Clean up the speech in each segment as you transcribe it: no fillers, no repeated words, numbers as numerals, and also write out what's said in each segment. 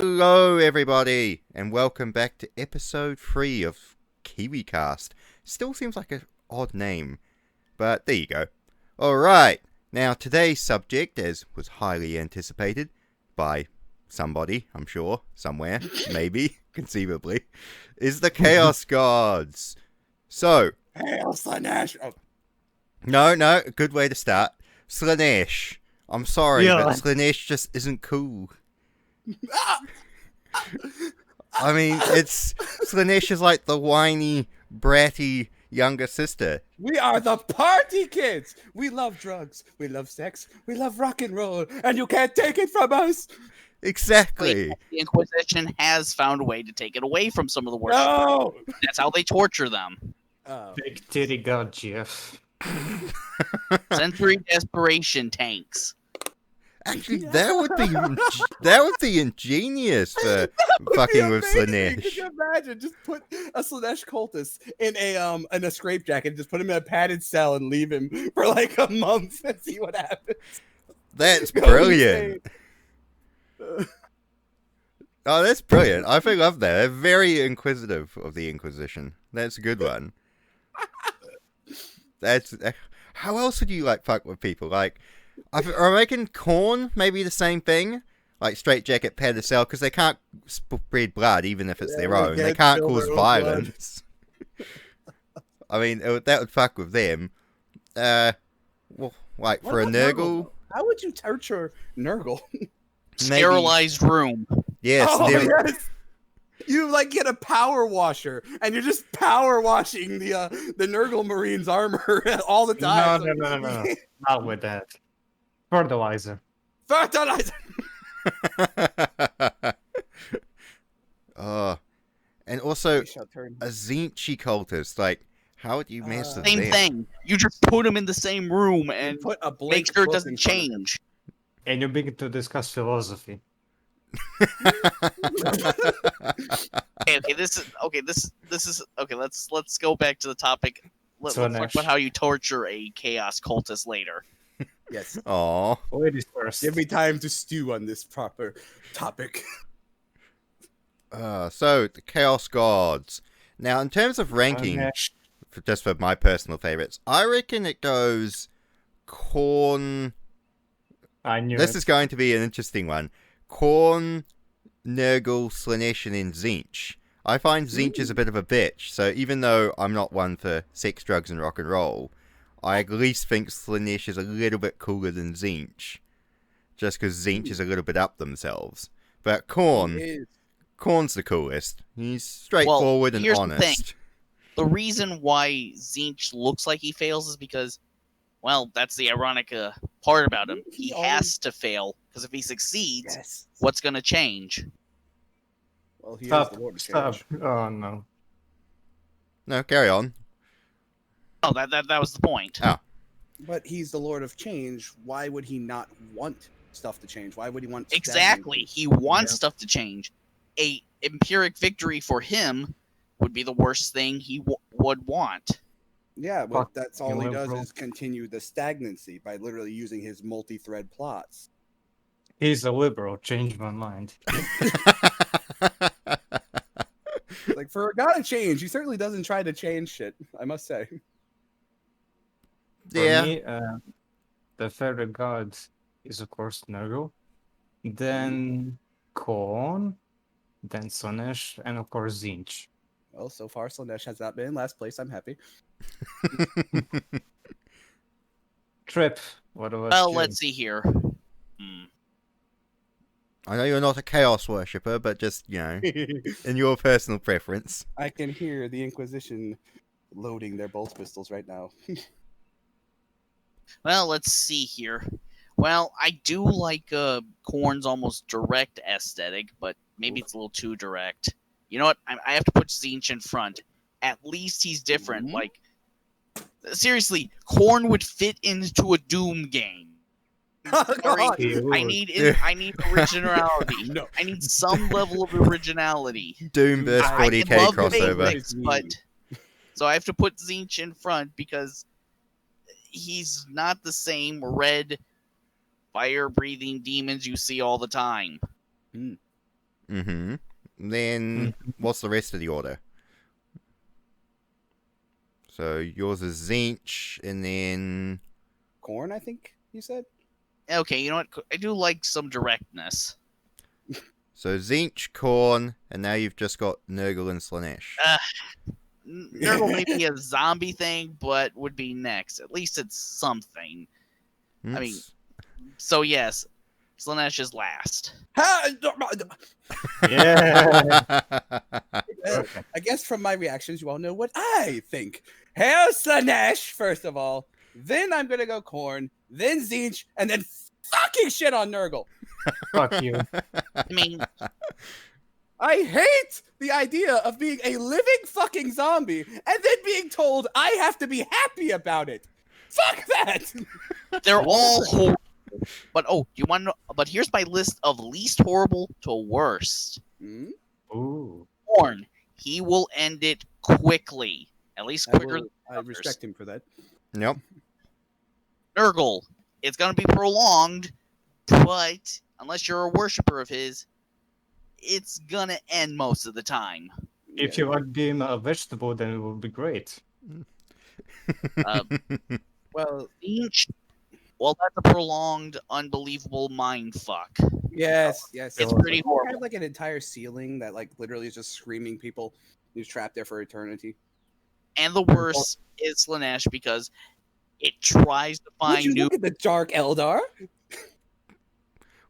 Hello, everybody, and welcome back to episode 3 of Kiwicast. Still seems like an odd name, but there you go. Alright, now today's subject, as was highly anticipated by somebody, I'm sure, somewhere, maybe, conceivably, is the Chaos Gods. So, Hail Slanesh! Oh. No, good way to start. Slanesh. I'm sorry, Yeah. but Slanesh just isn't cool. I mean, Slanesh is like the whiny, bratty younger sister. We are the party kids! We love drugs, we love sex, we love rock and roll, and you can't take it from us! Exactly. The Inquisition has found a way to take it away from some of the worship. No! That's how they torture them. Big titty god, Jeff. Sensory desperation tanks. Actually, that would be ingenious for fucking with Slanesh. Could you imagine? Just put a Slanesh cultist in a scrape jacket, just put him in a padded cell and leave him for like a month and see what happens. That's Go brilliant. insane. Oh, that's brilliant. I love that. They're very inquisitive of the Inquisition. That's a good one. How else would you fuck with people? I reckon Korn maybe the same thing. Like straitjacket, padded cell, because they can't spread blood even if it's their own. They can't cause violence. I mean, that would fuck with them. For a Nurgle. How would you torture Nurgle? Sterilized room. Yes, Yes. You get a power washer, and you're just power washing the Nurgle Marine's armor all the time. No. Not with that. Fertilizer. Fertilizer. And also We shall turn. a Zinchi cultist. How would you mess with Same them? thing. You just put them in the same room and Put a make blank sure it book doesn't in front of him. change. And you begin to discuss philosophy. This is okay. Let's go back to the topic. Let's talk Slanesh. about how you torture a chaos cultist later. Yes. Aw. Ladies first. Give me time to stew on this proper topic. So, the Chaos Gods. Now, in terms of ranking, just for my personal favorites, I reckon it goes Korn. I knew This it. is going to be an interesting one. Korn, Nurgle, Slanesh, and then Tzeentch. I find Tzeentch is a bit of a bitch, so even though I'm not one for sex, drugs, and rock and roll, I at least think Slanesh is a little bit cooler than Tzeentch. Just because Tzeentch is a little bit up themselves. But Korn's the coolest. He's straightforward and here's the honest. thing. The reason why Tzeentch looks like he fails is because, well, that's the ironic part about him. He has to fail, because if he succeeds, Yes. what's going to change? Well, he is Stop. the Lord of Stop. Change. Oh, no. No, carry on. Oh, that was the point. Oh. But he's the Lord of Change. Why would he not want stuff to change? Why would he want Exactly. He wants Yeah. stuff to change. A empiric victory for him would be the worst thing he would want. Yeah, but Fuck that's all he does liberal. is continue the stagnancy by literally using his multi-thread plots. He's a liberal. Change my mind. Like, for a god of change, he certainly doesn't try to change shit, I must say. For Yeah. me, the favorite god is, of course, Nurgle. Then Korn. Then Slanesh. And, of course, Tzeentch. Well, so far, Slanesh has not been in last place. I'm happy. Trip. What about Well, you? let's see here. I know you're not a Chaos worshipper, but just, in your personal preference. I can hear the Inquisition loading their bolt pistols right now. Well, let's see here. Well, I do like Korn's almost direct aesthetic, but maybe it's a little too direct. You know what? I have to put Tzeentch in front. At least he's different. Mhm. Seriously, Korn would fit into a Doom game. Sorry, He I would. need originality. No. I need some level of originality. Doom vs. I 40k love crossover. basics, but so I have to put Tzeentch in front because he's not the same red fire-breathing demons you see all the time. Mm-hmm. Then what's the rest of the order? So yours is Zinch, and then Corn, I think you said. Okay, you know what? I do like some directness. so Zinch, Corn, and now you've just got Nurgle and Slanesh. Nurgle may be a zombie thing, but would be next. At least it's something. I mean, so yes, Slanesh is last. Yeah. I guess from my reactions, you all know what I think. Hail Slanesh, first of all. Then I'm gonna go Corn, then Zinch, and then fucking shit on Nurgle. Fuck you. I mean, I hate the idea of being a living fucking zombie and then being told I have to be happy about it. Fuck that! they're all horrible. But you want to know? But here's my list of least horrible to worst. Hmm? Ooh. Corn, he will end it quickly, at least quicker. I respect him for that. Yep. Nurgle, it's gonna be prolonged, but unless you're a worshiper of his, it's gonna end most of the time. If you would be a vegetable, then it would be great. Well, Zinch, well, that's a prolonged, unbelievable mind fuck. yes. It's pretty I horrible. have like an entire ceiling that like literally is just screaming people who's trapped there for eternity. And the worst is Slanesh because it tries to Would find you new. look at the Dark Eldar?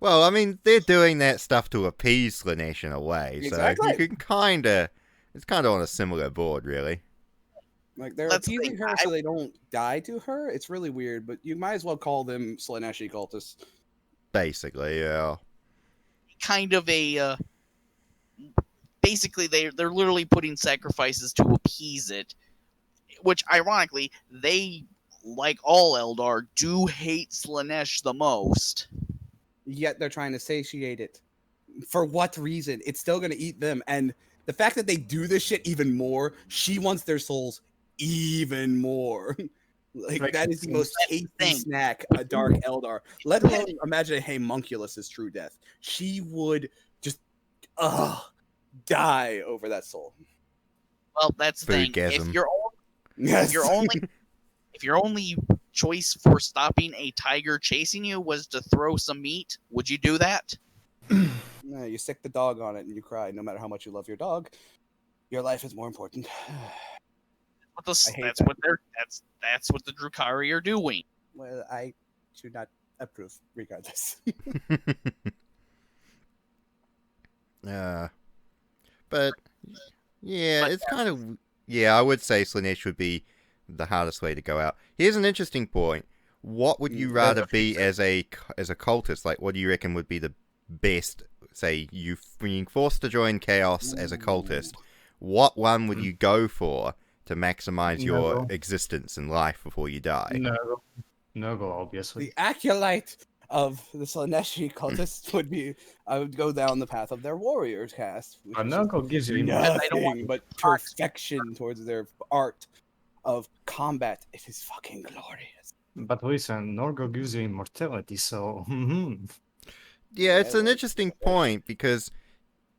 Well, I mean, they're doing that stuff to appease Slanesh in a way, Exactly. so you can kinda... It's kind of on a similar board, really. Like they're That's the appeasing thing, her so they don't die to her. It's really weird, but you might as well call them Slaneshi cultists. Basically, yeah. Kind of a. Basically, they're literally putting sacrifices to appease it, which ironically they, like all Eldar, do hate Slanesh the most. Yet they're trying to satiate it. For what reason? It's still going to eat them. And the fact that they do this shit even more, she wants their souls even more. Like, that is the most tasty thing. snack, a Dark Eldar. Let alone imagine a Homunculus' true death. She would just, die over that soul. Well, that's the thing. Foodgasm. Yes. If your only choice for stopping a tiger chasing you was to throw some meat, would you do that? No, you sick the dog on it and you cry. No matter how much you love your dog, your life is more important. That's that. what the Drukhari are doing. Well, I do not approve, regardless. But yeah, it's kind of... Yeah, I would say Slanesh would be the hardest way to go out. Here's an interesting point. What would you rather be as a cultist? Like, what do you reckon would be the best? Say, you being forced to join Chaos as a cultist. What one would you go for to maximize your Nurgle. existence in life before you die? Nurgle, obviously. The acolyte of the Slaneshi cultists would be, I would go down the path of their warriors cast. Which is Nurgle gives you nothing but perfection towards their art of combat. It is fucking glorious. But listen, Nurgle gives you immortality, so... Yeah, it's Yeah, an well, interesting point because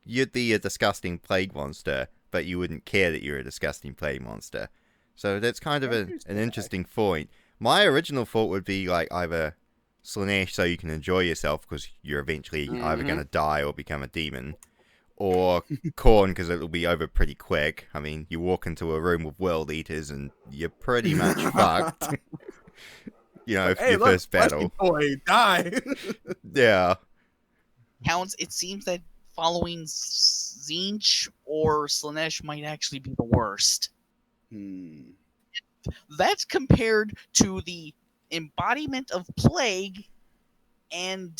you'd be a disgusting plague monster, but you wouldn't care that you're a disgusting plague monster. So that's kind of an interesting point. My original thought would be like either Slanesh so you can enjoy yourself because you're eventually either going to die or become a demon, or Khorne because it'll be over pretty quick. I mean, you walk into a room with world eaters and you're pretty much fucked. You know, Hey, your look, first battle. Boy, die. Yeah. Counts. It seems that following Zinch or Slanesh might actually be the worst. That's compared to the embodiment of plague and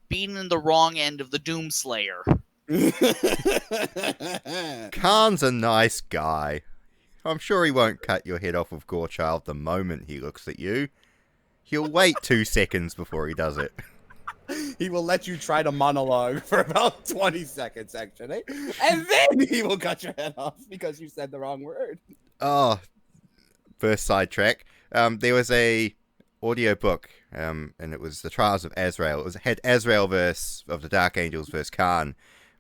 being in the wrong end of the Doomslayer. Khan's a nice guy. I'm sure he won't cut your head off with Gorechild the moment he looks at you. He'll wait 2 seconds before he does it. He will let you try to monologue for about 20 seconds, actually. And then he will cut your head off because you said the wrong word. Oh, first sidetrack. There was a audiobook, and it was The Trials of Azrael. It had Azrael of the Dark Angels versus Khan,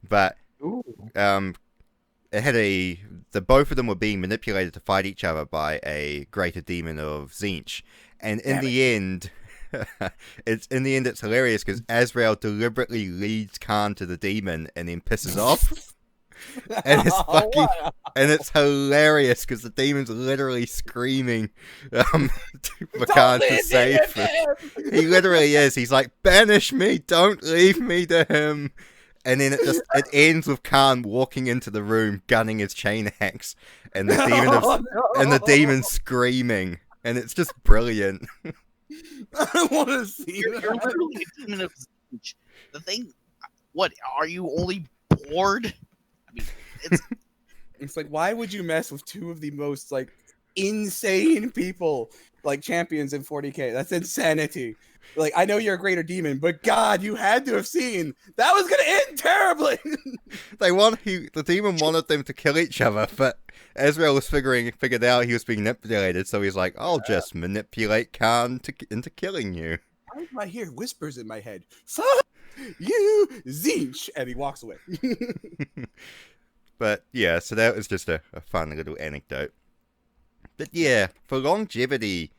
but Ooh. it had the both of them were being manipulated to fight each other by a greater demon of Zinch, and in Damn the end, it's hilarious because Azrael deliberately leads Khan to the demon and then pisses off, and it's fucking and it's hilarious because the demon's literally screaming for Khan to save him. He literally is. He's like, "Banish me! Don't leave me to him." And then it ends with Khan walking into the room, gunning his chain axe, and the demon screaming, and it's just brilliant. I want to see You're that. literally a demon of Zinch. The thing, what, are you only bored? I mean, It's like, why would you mess with two of the most like insane people, like champions in 40k? That's insanity. Like, I know you're a greater demon, but God, you had to have seen that was gonna end terribly. The demon wanted them to kill each other, but Ezreal was figured out he was being manipulated, so he's like, "I'll just manipulate Khan into killing you." Why do I hear whispers in my head? Fuck you, Zinch, and he walks away. But yeah, so that was just a fun little anecdote. But yeah, for longevity,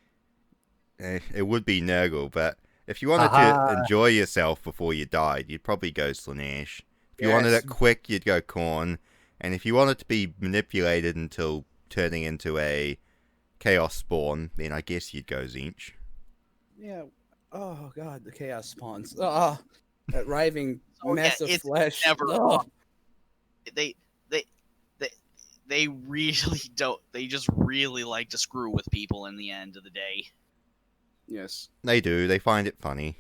it would be Nurgle, but if you wanted to enjoy yourself before you died, you'd probably go Slanesh. If you wanted it quick, you'd go Khorne. And if you wanted to be manipulated until turning into a Chaos Spawn, then I guess you'd go Zinch. Yeah. Oh God, the chaos spawns. That writhing mess of flesh. Never. They really don't. They just really like to screw with people in the end of the day. Yes. They do. They find it funny.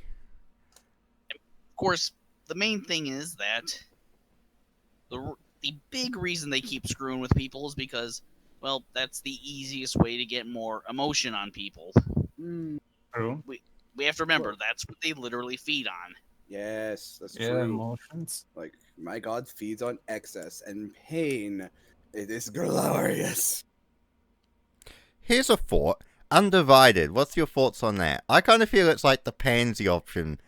Of course, the main thing is that the big reason they keep screwing with people is because, well, that's the easiest way to get more emotion on people. True. We have to remember, that's what they literally feed on. Yes, that's Yeah, true. emotions. Like, my God feeds on excess and pain. It is glorious. Here's a thought. Undivided. What's your thoughts on that? I kind of feel it's like the pansy option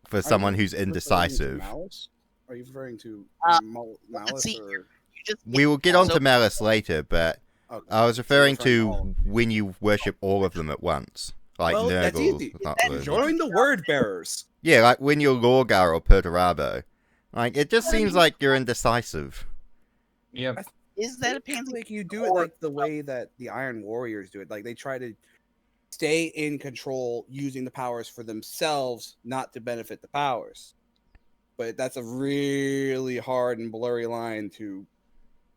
for someone who's indecisive. Are you referring to Malice? see, or... We will get onto Malice later, but Okay. I was referring to when you worship all of them at once. Like Well, that's Nurgle. easy. Not Lurgle. Join the word bearers. Yeah, like when you're Lorgar or Perturabo. Like, it just seems like you're indecisive. Yep. Is that a pansy? Like, you do it like the way that the Iron Warriors do it. Like, they try to stay in control using the powers for themselves, not to benefit the powers. But that's a really hard and blurry line to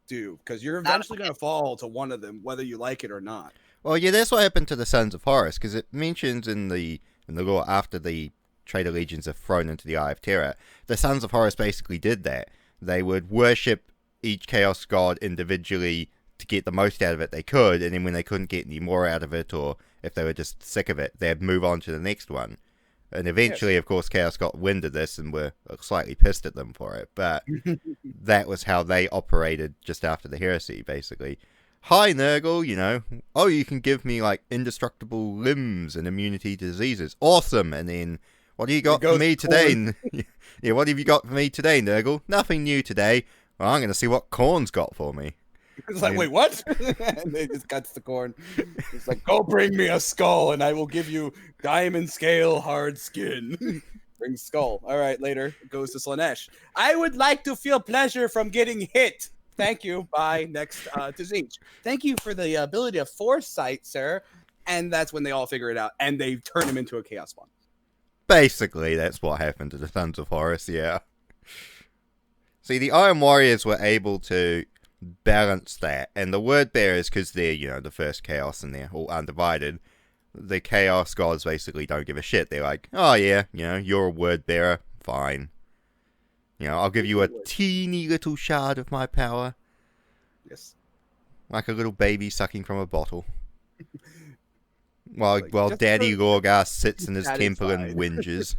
do, because you're eventually going to fall to one of them, whether you like it or not. Well, yeah, that's what happened to the Sons of Horus, because it mentions in the lore after the Traitor Legions are thrown into the Eye of Terror, the Sons of Horus basically did that. They would worship each Chaos God individually to get the most out of it they could, and then when they couldn't get any more out of it, or if they were just sick of it, they'd move on to the next one. And eventually, of course, Chaos got wind of this and were slightly pissed at them for it, but that was how they operated just after the heresy, basically. Hi, Nurgle, you know. Oh, you can give me, like, indestructible limbs and immunity to diseases. Awesome! And then, what do you got for me today? Yeah, what have you got for me today, Nurgle? Nothing new today. Well, I'm going to see what Khorne's got for me. It's like, wait, what? And they just cuts the Khorne. It's like, go bring me a skull, and I will give you diamond scale hard skin. Bring skull. All right, later. It goes to Slanesh. I would like to feel pleasure from getting hit. Thank you. Bye. Next to Zinch. Thank you for the ability of foresight, sir. And that's when they all figure it out, and they turn him into a chaos spawn. Basically, that's what happened to the Sons of Horus, yeah. See, the Iron Warriors were able to balance that, and the Word Bearers, because they're, you know, the first Chaos and they're all undivided, the Chaos Gods basically don't give a shit. They're like, oh yeah, you know, you're a Word Bearer, fine. You know, I'll give you a teeny little shard of my power. Yes. Like a little baby sucking from a bottle. While Like, Daddy Lorgar sits in his temple and whinges.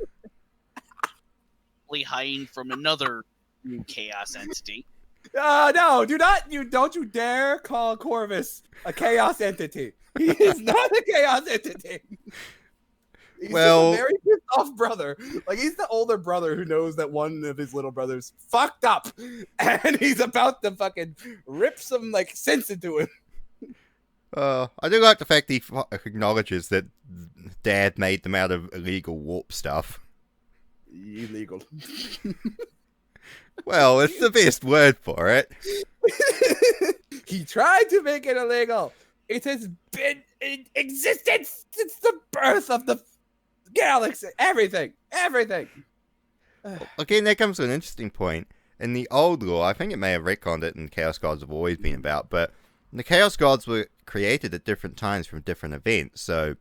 Hiding from another new chaos entity. No, don't you dare call Corvus a chaos entity. He is not a chaos entity. He's Well- just a very pissed off brother. Like he's the older brother who knows that one of his little brothers fucked up, and he's about to fucking rip some like sense into him. I do like the fact he acknowledges that Dad made them out of illegal warp stuff. Illegal. Well, it's the best word for it. He tried to make it illegal. It has been in existence since the birth of the galaxy. Everything. Again, that comes to an interesting point. In the old lore, I think it may have retconned it and Chaos Gods have always been about, but the Chaos Gods were created at different times from different events. So,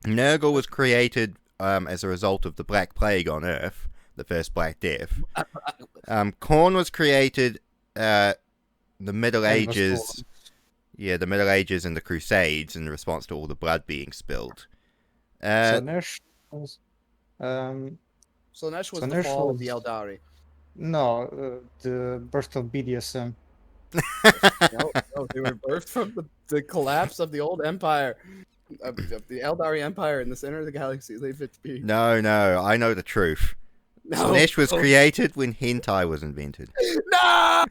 Nurgle was created as a result of the Black Plague on Earth, the first Black Death. Khorne was created the Middle Ages. Yeah, the Middle Ages and the Crusades in response to all the blood being spilled. Slaanesh was, Slaanesh was Slaanesh the fall of the was- Eldari. no, the birth of BDSM. No, they were birthed from the collapse of the old empire, of the Eldari Empire in the center of the galaxy. Leave it to be. No, I know the truth. No. Slaanesh was created when hentai was invented. No!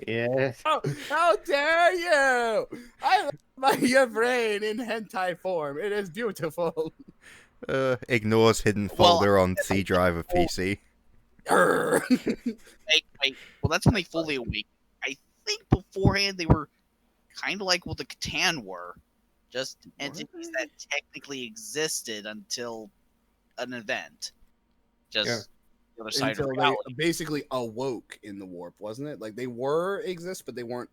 Yeah. How dare you! I love your brain in hentai form. It is beautiful. Ignores hidden Well, folder on C drive of PC. Urgh. Wait. Well, that's when they fully awake. I think beforehand they were kind of like what the Catan were, just entities that technically existed until an event. Just Yeah. the other side Until of they reality. basically awoke in the warp, wasn't it? Like they were exist, but they weren't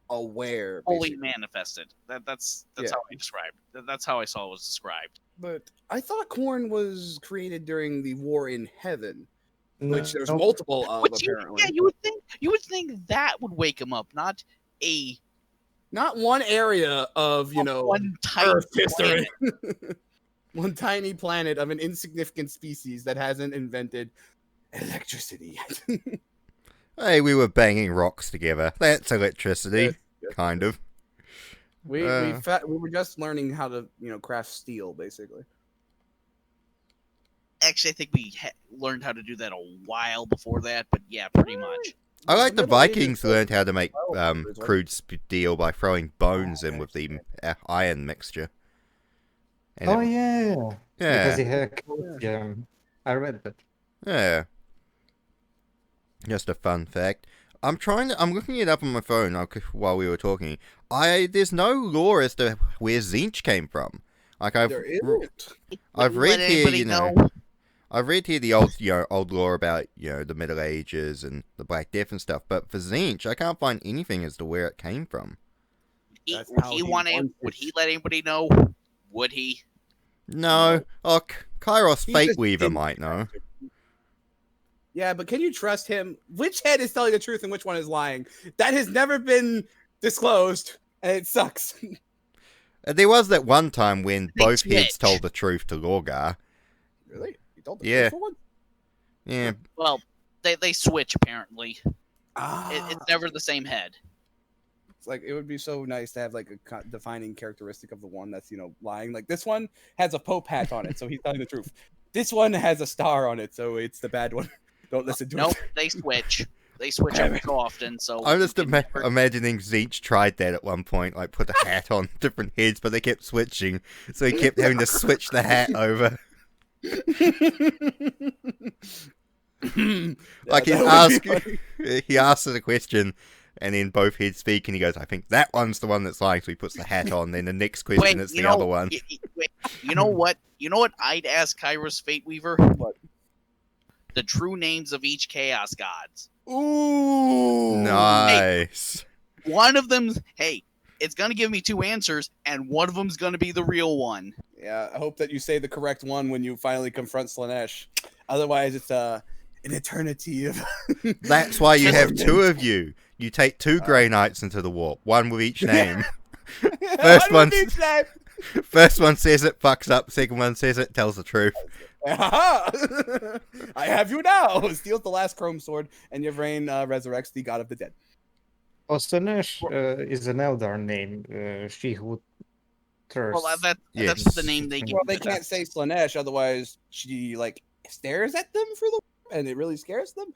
aware. Fully basically. manifested. That's Yeah. how I described. That's how I saw it was described. But I thought Khorne was created during the War in Heaven, which there's Nope. multiple of Which apparently. you would think that would wake him up, not a Not one area of one tiny Earth history. planet. One tiny planet of an insignificant species that hasn't invented electricity yet. Hey, we were banging rocks together. That's electricity, Yes, kind of. we were just learning how to craft steel, basically. Actually, I think we learned how to do that a while before that, but yeah, pretty much. I like the Middle Ages Vikings was- learned how to make well, crude steel by throwing bones in with the iron mixture. And Oh it- yeah. yeah, Because he had I read that. yeah. Just a fun fact. I'm looking it up on my phone while we were talking. There's no lore as to where Tzeentch came from. Like There isn't. I've Wouldn't read let here, anybody know. I've read here the old lore about the Middle Ages and the Black Death and stuff, but for Tzeentch, I can't find anything as to where it came from. That's Would how he he want to? wants Would it. he let anybody know? Would he? No, oh, Kairos He Fate just Weaver didn't might know. Yeah, but can you trust him? Which head is telling the truth and which one is lying? That has never been disclosed, and it sucks. There was that one time when Big both heads switch. told the truth to Lorgar. Really? You told the Yeah. truth for one? Yeah, Well, they switch apparently. Ah, It's never the same head. it's like it would be so nice to have like a defining characteristic of the one that's lying. Like this one has a Pope hat on it, so he's telling the truth. This one has a star on it, so it's the bad one. Don't listen to Nope, it. they switch. They switch every so often. So I'm just you can never- imagining Tzeentch tried that at one point, like put a hat on different heads, but they kept switching, so he kept having to switch the hat over. Like he asks it a question, and then both heads speak, and he goes, "I think that one's the one that's lying." So he puts the hat on. Then the next question is the other one. Wait, you know what? You know what? I'd ask Kairos Fate Weaver. What? The true names of each Chaos Gods. Ooh, Nice. One of them, hey, it's gonna give me two answers, and one of them's gonna be the real one. Yeah, I hope that you say the correct one when you finally confront Slaanesh. Otherwise, it's an eternity of. That's why you have Torment. two of you. You take two Grey Knights into the warp, one with each name. First one- one. First one says it, fucks up. Second one says it, tells the truth. I have you now. Steals the last chrome sword, and your brain resurrects the god of the dead. Oh, Slaanesh is an Eldar name. She who Well, Thirst. that's Yes. the name they give. Well, they it. can't say Slanesh, otherwise she like stares at them for the and it really scares them.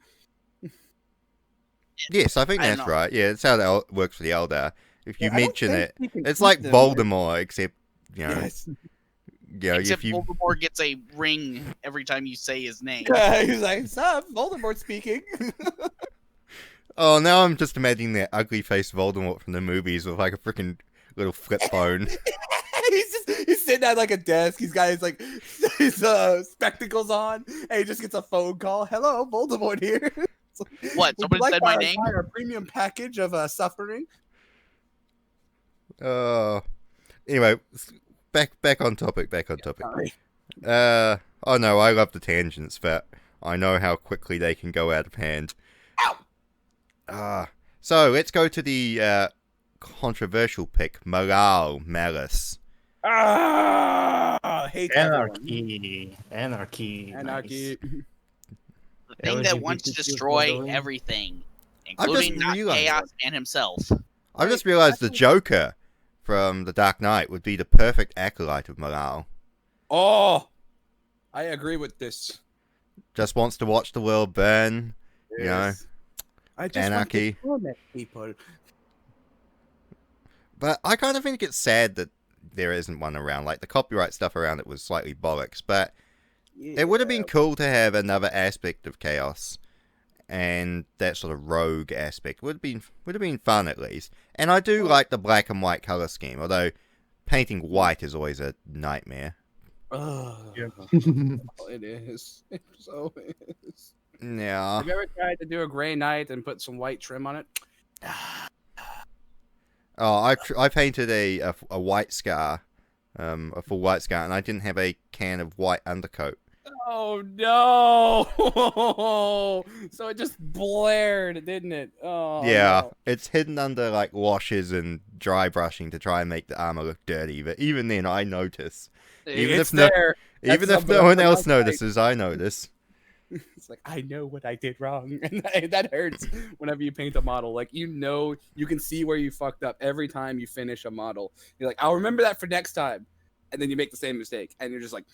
Yes, I think I don't that's know. right. Yeah, it's how that works for the Eldar. If you I don't mention think it, you can it's eat like them. Voldemort, except Yes. Except if you Voldemort gets a ring every time you say his name. He's like, "Sup, Voldemort speaking." oh, now I'm just imagining that ugly faced Voldemort from the movies with like a freaking little flip phone. he's sitting at like a desk. He's got his spectacles on, and he just gets a phone call. Hello, Voldemort here. What? Would you Somebody said my our name? entire premium package of suffering? Anyway, back on topic. Back on topic. Sorry. Oh no, I love the tangents, but I know how quickly they can go out of hand. Ow! So let's go to the controversial pick, Malice. Hate everyone. Anarchy. Anarchy. The thing that wants to LGBTQ destroy following. everything, I've just including not realized- Chaos and himself. I've just realized the Joker from The Dark Knight would be the perfect acolyte of Malal. Oh, I agree with this. Just wants to watch the world burn, you know, Yes. I just anarchy. want to torment people. But I kind of think it's sad that there isn't one around. Like, the copyright stuff around it was slightly bollocks, but it would have been cool to have another aspect of Chaos, and that sort of rogue aspect would have been fun at least. And I do like the black and white color scheme, although painting white is always a nightmare. Yeah. It is. It so is. Yeah. Have you ever tried to do a gray night and put some white trim on it? Oh, I painted a white scar, a full white scar, and I didn't have a can of white undercoat. Oh no! So it just blared, didn't it? Oh Yeah, no. it's hidden under like washes and dry brushing to try and make the armor look dirty. But even then, I notice. Even It's if no- there. Even That's if something no one I'm else not right. notices, I notice. It's like I know what I did wrong, and that hurts whenever you paint a model. Like you can see where you fucked up every time you finish a model. You're like, I'll remember that for next time, and then you make the same mistake, and you're just like,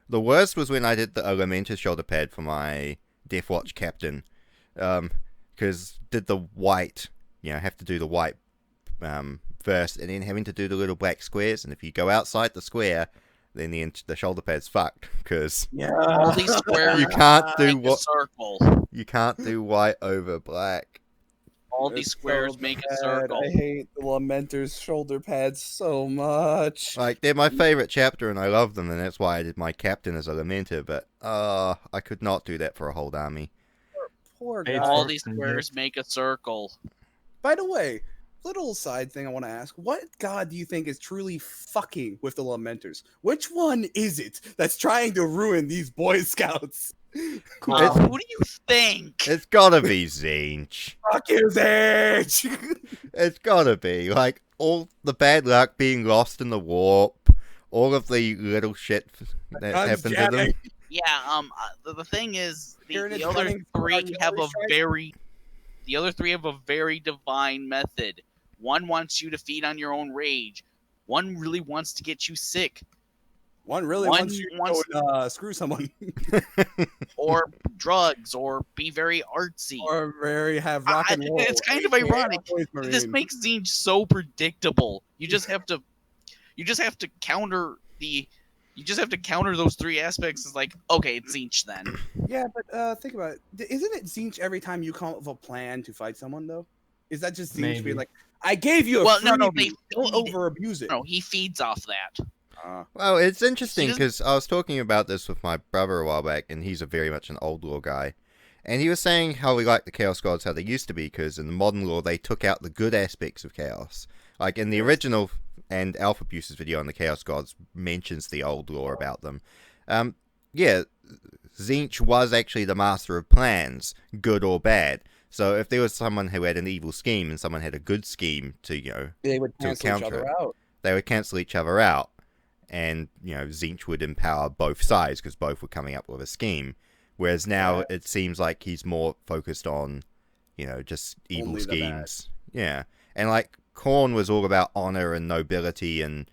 The worst was when I did the Elementus shoulder pad for my Death Watch captain, because did the white, have to do the white first, and then having to do the little black squares. And if you go outside the square, then the shoulder pad's fucked, because yeah. All these squares you can't do make a what circle. you can't do white over black. All these It's squares so make a bad. circle. I hate the Lamenter's shoulder pads so much. Like, they're my favorite chapter, and I love them, and that's why I did my captain as a Lamenter. But I could not do that for a whole army. Poor It's guy. All All these these squares make a circle. By the way, little side thing I want to ask: what god do you think is truly fucking with the Lamenters? Which one is it that's trying to ruin these Boy Scouts? Who do you think? It's gotta be Zinch. Fuck his age. It's gotta be. Like, all the bad luck being lost in the warp, all of the little shit that Guns happened to them. jamming. Yeah. The thing is, Hearing the it's other running from three have a artillery strikes. very divine method. One wants you to feed on your own rage. One really wants to get you sick, One really One wants you to wants- go and, screw someone, or drugs, or be very artsy. or very have rock and roll. It's kind of aka ironic. Boys This Marine. makes Zinj so predictable. You just have to counter those three aspects. It's like, okay, it's Zinj then. Yeah, but think about it. Isn't it Zinch every time you come up with a plan to fight someone, though? Is that just Zinch Maybe. being like, I gave you a Well, freebie, no, they don't feed it. over abuse it? No, he feeds off that. Well, it's interesting He doesn't- because I was talking about this with my brother a while back, and he's a very much an old lore guy. And he was saying how we like the Chaos Gods how they used to be, because in the modern lore they took out the good aspects of Chaos. Like in the original and Alpha Buse's video on the Chaos Gods mentions the old lore about them. Yeah, Zinch was actually the master of plans, good or bad. So if there was someone who had an evil scheme and someone had a good scheme to, They would To cancel each counter other it. out. they would cancel each other out. And, Zinch would empower both sides because both were coming up with a scheme. Whereas now it seems like he's more focused on, just evil Only the bad. schemes. Yeah. And like, Khorne was all about honor and nobility and,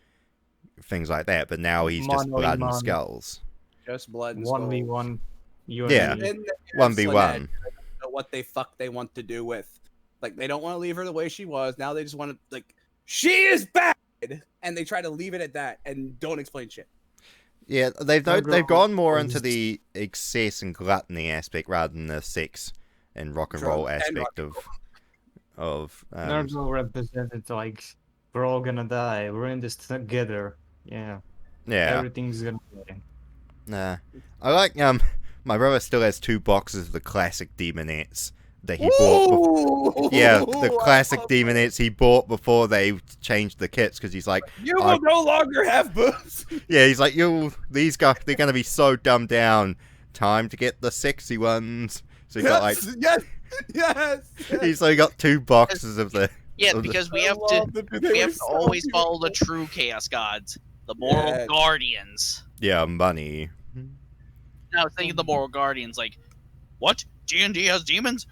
things like that. But now he's just Mono blood and Iman. skulls. Just blood and 1v1. You Yeah. and me. And 1v1. Slanesh, they don't know what they want to do with. Like, they don't want to leave her the way she was. Now they just want to, like, she is bad! And they try to leave it at that and don't explain shit. Yeah, they've Nurgle gone more was- into the excess and gluttony aspect rather than the sex and rock and roll Drugs and aspect rock of Nurgle represented like, we're all gonna die. We're in this together. Yeah. yeah. Everything's gonna die. Nah. I like my brother still has 2 boxes of the classic demonettes that he bought. Yeah, the classic demonettes he bought before they changed the kits because he's like, You will no longer have boobs. yeah, he's like, these guys, they're gonna be so dumbed down. Time to get the sexy ones. So he got like, yes. he's like got 2 boxes of the. Yeah, of the- because we I have to love them, dude. They we were have to so always cute. follow the true chaos gods, the moral Yes. guardians. Yeah, money. Now I was thinking the moral guardians, like, what? D&D has demons?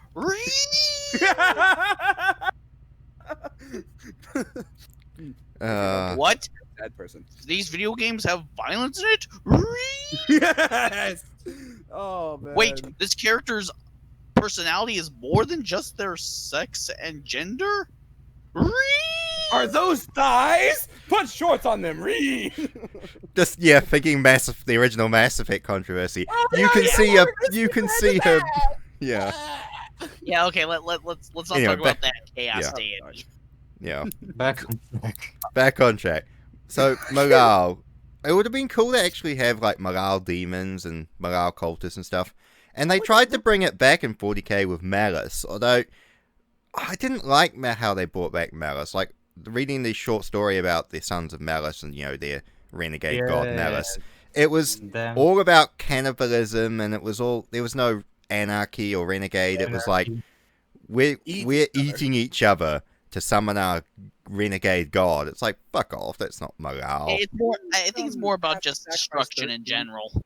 What? Bad person. These video games have violence in it? Yes. Oh man. Wait, this character's personality is more than just their sex and gender? Are those thighs? Put shorts on them. Just thinking the original Mass Effect controversy. Oh, You can see her. Yeah, Yeah, okay, let's not Anyway, talk about that chaos yeah. deity. yeah. Back on track. Back on track. So morale. It would have been cool to actually have like morale demons and morale cultists and stuff. And they tried to bring it back in 40k with Malice, although I didn't like how they brought back Malice. Like reading the short story about the Sons of Malice and their renegade god Malice. It was Them. all about cannibalism, and there was no anarchy or renegade. It was like we're eating each other to summon our renegade god. It's like, fuck off, that's not morale. It's more. I think it's more about just Sacrifice destruction in 13. general.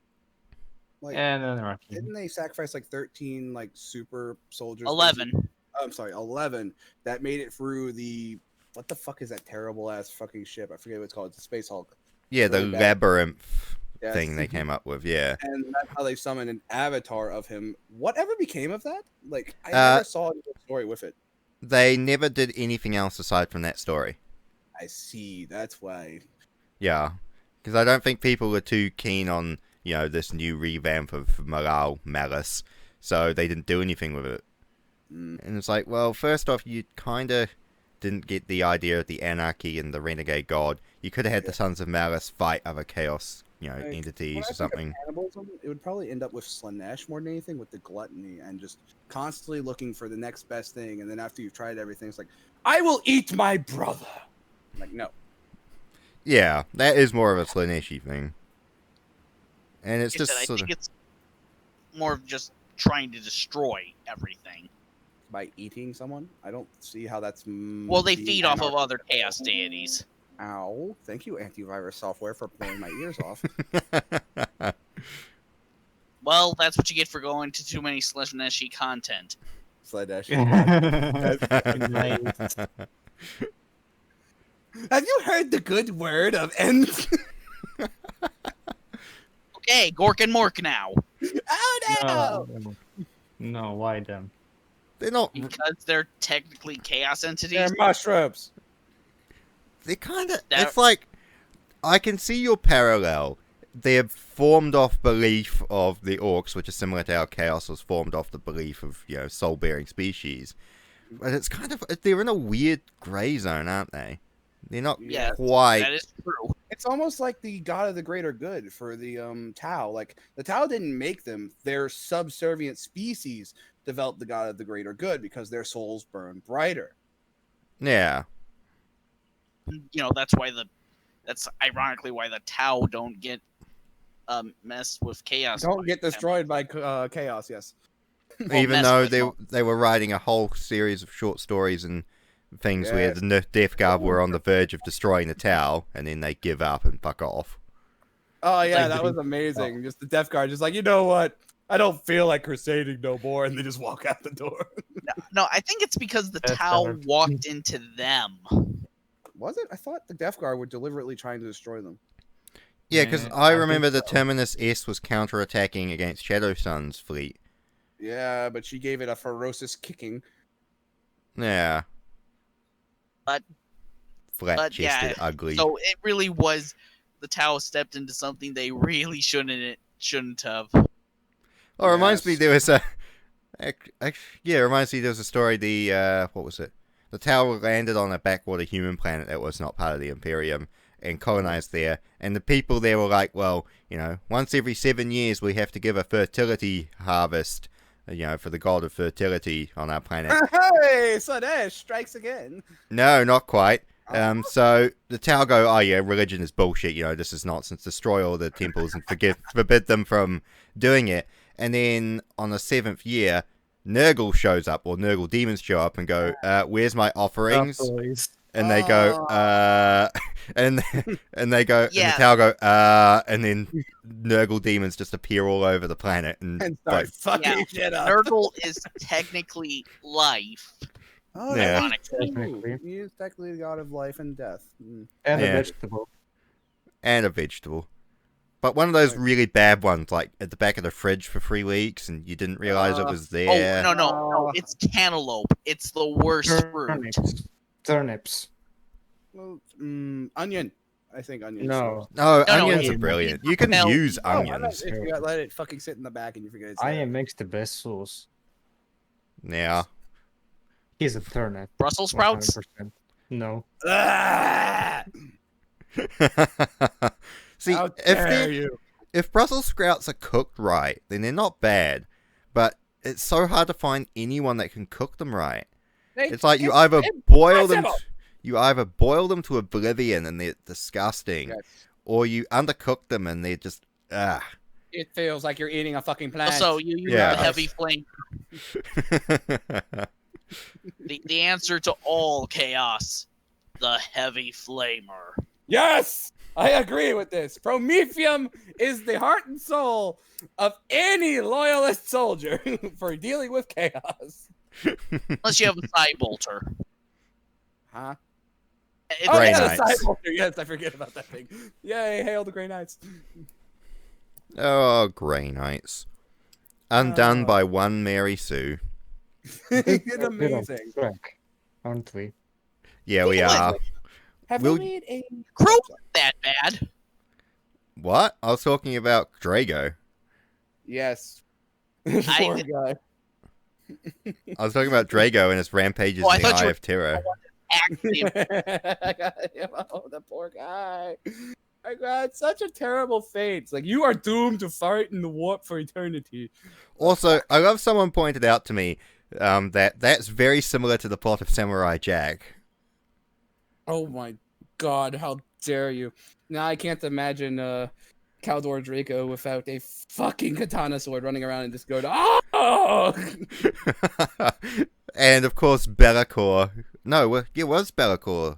Like, And anarchy. didn't they sacrifice like 13 like super soldiers? 11. I'm sorry, 11 that made it through the what the fuck is that terrible ass fucking ship? I forget what it's called. It's the Space Hulk. Yeah, the really bad. labyrinth Yes. thing they came up with, yeah. And that's how they summoned an avatar of him. Whatever became of that? Like I never saw a story with it. They never did anything else aside from that story. I see. That's why. Yeah. Because I don't think people were too keen on, this new revamp of Morale Malice. So they didn't do anything with it. Mm. And it's like, well, first off, you kind of didn't get the idea of the anarchy and the renegade god. You could have had the Sons of Malice fight other chaos, Like, entities when I or think of something. cannibalism, it would probably end up with Slanesh more than anything, with the gluttony and just constantly looking for the next best thing. And then after you've tried everything, it's like, I will eat my brother. I'm like, no. Yeah, that is more of a Slaneshi thing. And it's Like I just said, I sort think of... it's more of just trying to destroy everything. By eating someone, I don't see how that's. Well, they being feed off of anarchic. other chaos deities. Ow! Thank you, antivirus software, for blowing my ears off. Well, that's what you get for going to too many Slaneshi content. Slanesh. Nice. Have you heard the good word of end? Okay, Gork and Mork now. Oh no! No, no, why them? They're not... Because they're technically chaos entities. They're mushrooms. They kind of... That- It's like... I can see your parallel. They're formed off belief of the orcs, which is similar to how chaos was formed off the belief of, soul-bearing species. But it's kind of... They're in a weird grey zone, aren't they? They're not Yeah, quite... That is true. It's almost like the god of the greater good for the Tau. Like the Tau didn't make them; their subservient species developed the god of the greater good because their souls burn brighter. Yeah. That's ironically why the Tau don't get messed with chaos. Don't get destroyed by chaos. Yes. Even mess though with they were writing a whole series of short stories and things where Yes. the Death Guard were on the verge of destroying the Tau, and then they give up and fuck off. Oh yeah, like that the- was amazing. Just the Death Guard, just like, you know what? I don't feel like crusading no more, and they just walk out the door. No, I think it's because the That's Tau hard. walked into them. Was it? I thought the Death Guard were deliberately trying to destroy them. Yeah, because Yeah, I think remember the so. Terminus S was counterattacking against Shadow Sun's fleet. Yeah, but she gave it a ferocious kicking. Yeah. But Flat-chested, yeah, ugly. so it really was the Tau stepped into something they really shouldn't have. Oh, it reminds me Yes. there was a... Yeah, it reminds me there was a story, what was it? The tower landed on a backwater human planet that was not part of the Imperium and colonized there. And the people there were like, well, once every 7 years we have to give a fertility harvest, for the god of fertility on our planet. Hey, Slanesh strikes again. No, not quite. So the Tau go, oh yeah, religion is bullshit, this is nonsense, destroy all the temples and forbid them from doing it. And then on the 7th year, Nurgle shows up, or Nurgle demons show up and go, where's my offerings? And they go, and they go, and the Yeah. Tau go, and then Nurgle demons just appear all over the planet and start fucking Yeah. shit up. Nurgle is technically life. Oh, Yeah. that is true. Technically. He is technically the god of life and death. And Yeah. a vegetable. and a vegetable. But one of those really bad ones, like at the back of the fridge for 3 weeks, and you didn't realize it was there. Oh no! It's cantaloupe. It's the worst fruit. Turnips. Well, onion. I think onion. No, No, No, onions no, are brilliant. You can no. use Oh, onions. if you let it fucking sit in the back and you forget it's there. onion makes the best sauce. Yeah. He's a turnip. Brussels sprouts. 100%. No. Ah! See, How dare you? if Brussels sprouts are cooked right, then they're not bad. But it's so hard to find anyone that can cook them right. It's like you either boil them, to oblivion and they're disgusting, Yes. or you undercook them and they're just It feels like you're eating a fucking plant. Also, you Yeah. have a heavy flame. The answer to all chaos, the heavy flamer. Yes, I agree with this. Prometheum is the heart and soul of any loyalist soldier for dealing with chaos. Unless you have a side bolter. Huh? It's- Oh Grey yeah, Knights. the side bolter. Yes, I forget about that thing. Yay, hail the Grey Knights. Oh, Grey Knights. Undone by one Mary Sue. It's amazing. Track, aren't we? Yeah, we What? are. Have Will- we made a Crew that bad. What? I was talking about Drago. Yes. I- Poor guy. I was talking about Drago and his rampages Oh, I in the thought you Eye were- of Terror. Active. Oh, the poor guy. My God, such a terrible fate. It's like you are doomed to fight in the warp for eternity. Also, I love someone pointed out to me that's very similar to the plot of Samurai Jack. Oh my God, how dare you? Now I can't imagine Caldor Draco without a fucking katana sword running around and just going, oh! And of course, Be'lakor. No, it was Be'lakor.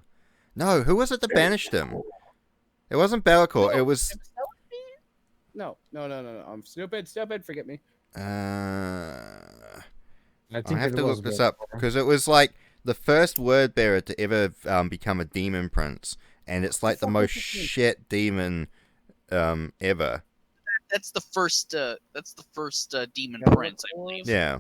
No, who was it that banished him? It wasn't Be'lakor. It was. No. I'm stupid, forget me. I I think have it to was look this better. up because it was like the first word bearer to ever become a demon prince, and it's like the most shit demon ever. That's the first. That's the first demon Yeah, prince, I believe. Yeah,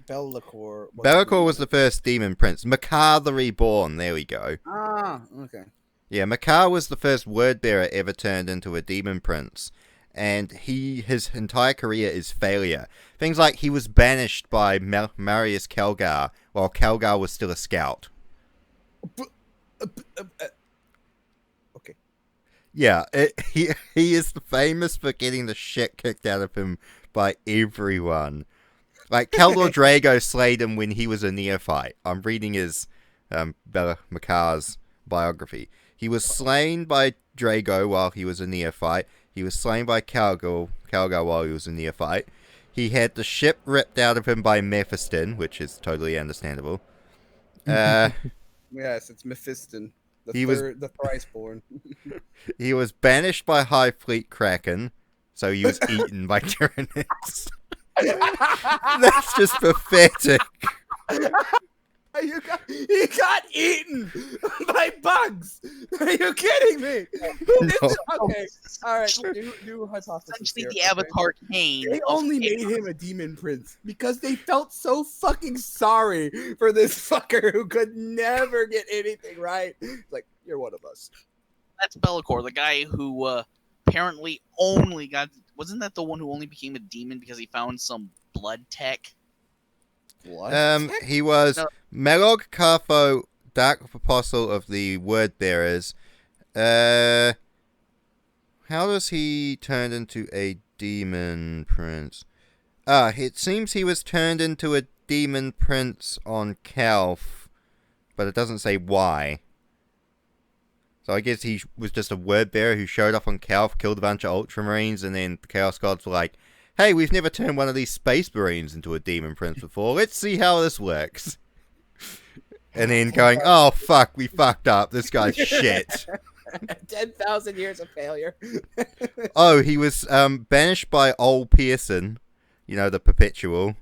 Be'lakor. Be'lakor was the first demon prince. Makar the Reborn. There we go. Ah, okay. Yeah, Makar was the first word bearer ever turned into a demon prince, and his entire career is failure. Things like he was banished by Marius Kelgar while Kelgar was still a scout. Okay. Yeah, he is famous for getting the shit kicked out of him by everyone. Like, Keldor Drago slayed him when he was a neophyte. I'm reading his Makar's biography. He was slain by Drago while he was a neophyte. He was slain by Calgar while he was a neophyte. He had the ship ripped out of him by Mephiston, which is totally understandable. Yes, it's Mephiston. The thrice born. He was banished by High Fleet Kraken, so he was eaten by Tyranids. That's just pathetic. He got eaten by bugs. Are you kidding me? No. Okay, all right. New hypothesis. Essentially, here, the okay? Avatar Kane. They of only made chaos. him a demon prince because they felt so fucking sorry for this fucker who could never get anything right. Like, you're one of us. That's Be'lakor, the guy who apparently only got. Wasn't that the one who only became a demon because he found some blood tech? What? He was No. Melog Cartho, Dark Apostle of the Word Bearers. How does he turn into a demon prince? It seems he was turned into a demon prince on Calf, but it doesn't say why. So I guess he was just a word bearer who showed up on Calf, killed a bunch of Ultramarines, and then the Chaos Gods were like, hey, we've never turned one of these Space Marines into a demon prince before. Let's see how this works. And then going, oh, fuck, we fucked up. This guy's shit. 10,000 years of failure. Oh, he was banished by Old Pearson. You know, the Perpetual.